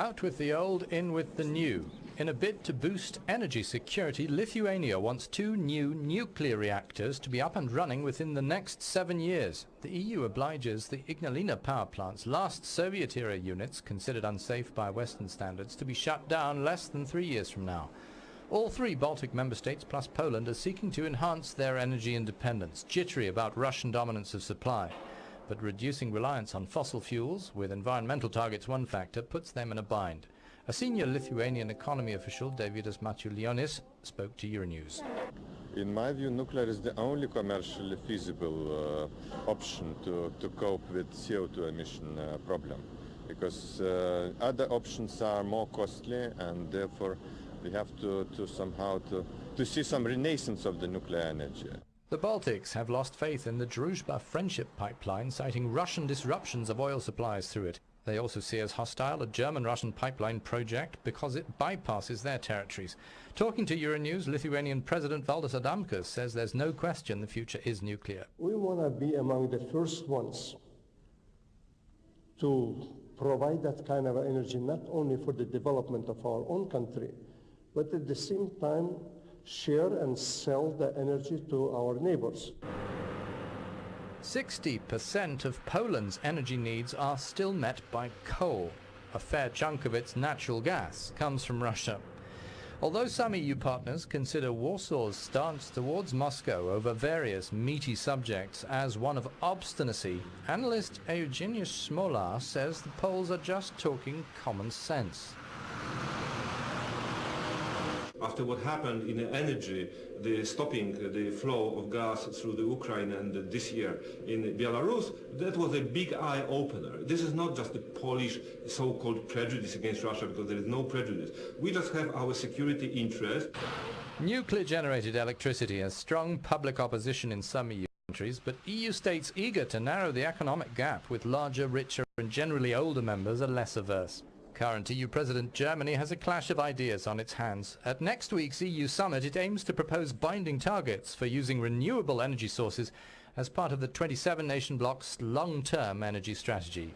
Out with the old, in with the new. In a bid to boost energy security, Lithuania wants 2 new nuclear reactors to be up and running within the next 7 years. The EU obliges the Ignalina power plant's last Soviet-era units, considered unsafe by Western standards, to be shut down less than 3 years from now. All 3 Baltic member states plus Poland are seeking to enhance their energy independence, jittery about Russian dominance of supply. But reducing reliance on fossil fuels, with environmental targets one factor, puts them in a bind. A senior Lithuanian economy official, Davidas Matulionis, spoke to Euronews. In my view, nuclear is the only commercially feasible option to cope with CO2 emission problem, because other options are more costly, and therefore we have to somehow see some renaissance of the nuclear energy. The Baltics have lost faith in the Druzhba friendship pipeline, citing Russian disruptions of oil supplies through it. They also see as hostile a German-Russian pipeline project because it bypasses their territories. Talking to Euronews, Lithuanian President Valdas Adamkus says there's no question the future is nuclear. We want to be among the first ones to provide that kind of energy, not only for the development of our own country, but at the same time share and sell the energy to our neighbors. 60% of Poland's energy needs are still met by coal. A fair chunk of its natural gas comes from Russia. Although some EU partners consider Warsaw's stance towards Moscow over various meaty subjects as one of obstinacy, analyst Eugeniusz Smolar says the Poles are just talking common sense. After what happened in energy, the stopping the flow of gas through the Ukraine and this year in Belarus, that was a big eye-opener. This is not just a Polish so-called prejudice against Russia, because there is no prejudice. We just have our security interest. Nuclear-generated electricity has strong public opposition in some EU countries, but EU states eager to narrow the economic gap with larger, richer and generally older members are less averse. Current EU President Germany has a clash of ideas on its hands. At next week's EU summit, it aims to propose binding targets for using renewable energy sources as part of the 27-nation bloc's long-term energy strategy.